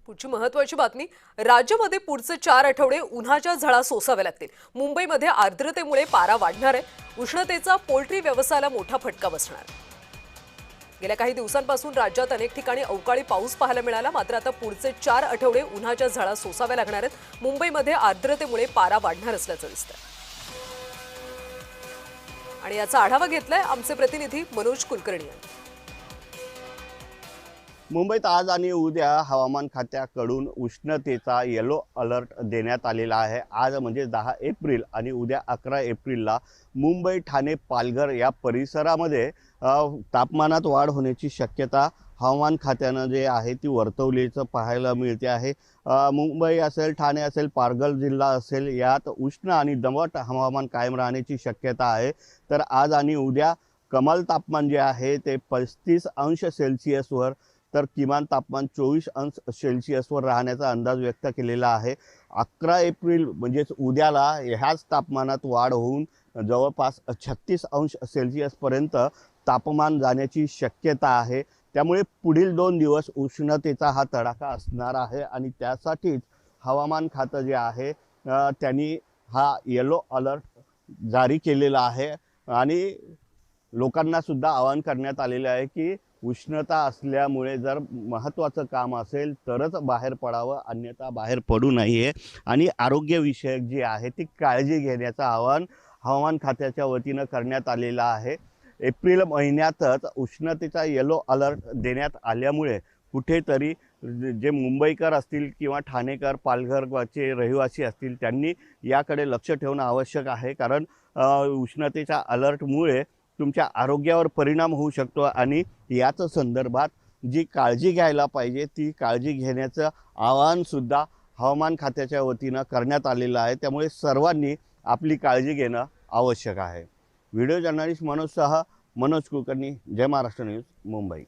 पुढची महत्त्वाची बातमी। राज्यामध्ये पुढचे 4 आठवडे उन्हाच्या झळा सोसाव्या लागतील। मुंबईमध्ये आर्द्रतेमुळे पारा वाढणार आहे। उष्णतेचा पोल्ट्री व्यवसायाला मोठा फटका बसणार। गेल्या काही दिवसांपासून राज्यात अनेक ठिकाणी अवकाळी पाऊस पाहायला मिळाला, मात्र आता पुढचे 4 आठवडे उन्हाच्या झळा सोसाव्या लागणार आहेत। मुंबईमध्ये आर्द्रतेमुळे पारा वाढणार असल्याचं दिसतंय आणि याचा आढावा घेतलाय आमचे प्रतिनिधी मनोज कुलकर्णी यांनी। मुंबईत आज आणि उद्या हवामान खात्याकडून उष्णतेचा येलो अलर्ट देण्यात आलेला आहे। आज म्हणजे 10 एप्रिल आणि उद्या 11 एप्रिलला मुंबई, ठाणे, पालघर या परिसरामध्ये तापमानात वाढ होण्याची शक्यता हवामान खात्यानं जे आहे ती वर्तवल्याचं पाहायला मिळते आहे। मुंबई असेल, ठाणे असेल, पालघर जिल्हा असेल, यात उष्ण आणि दमट हवामान कायम राहण्याची शक्यता आहे। तर आज आणि उद्या कमाल तापमान जे आहे ते 35 अंश सेल्सिअसवर तर किमान तापमान 24 अंश सेल्सिअसवर राहण्याचा अंदाज व्यक्त केलेला आहे। 11 एप्रिल म्हणजेच उद्याला ह्याच तापमानात वाढ होऊन जवळपास 36 अंश सेल्सिअसपर्यंत तापमान जाण्याची शक्यता आहे। त्यामुळे पुढील 2 दिवस उष्णतेचा हा तडाखा असणार आहे आणि त्यासाठीच हवामान खातं जे आहे त्यांनी हा येलो अलर्ट जारी केलेला आहे आणि लोकांना सुद्धा आवाहन करण्यात आलेले आहे की उष्णता असल्यामुळे जर महत्त्वाचं काम असेल तरच बाहेर पडावं, अन्यथा बाहेर पडू नये आणि आरोग्यविषयक जी आहे ती काळजी घेण्याचं आवाहन हवामान खात्याच्या वतीनं करण्यात आलेलं आहे। एप्रिल महिन्यातच उष्णतेचा येलो अलर्ट देण्यात आल्यामुळे कुठेतरी जे मुंबईकर असतील किंवा ठाणेकर, पालघरचे रहिवासी असतील त्यांनी याकडे लक्ष ठेवणं आवश्यक आहे, कारण उष्णतेच्या अलर्टमुळे तुमच्या आरोग्यावर परिणाम होऊ शकतो आणि याच संदर्भात जी काळजी घ्यायला पाहिजे ती काळजी घेण्याचं आवाहनसुद्धा हवामान खात्याच्या वतीनं करण्यात आलेलं आहे। त्यामुळे सर्वांनी आपली काळजी घेणं आवश्यक आहे। व्हिडिओ जर्नलिस्ट मनोजसह मनोज कुलकर्णी, जय महाराष्ट्र न्यूज, मुंबई।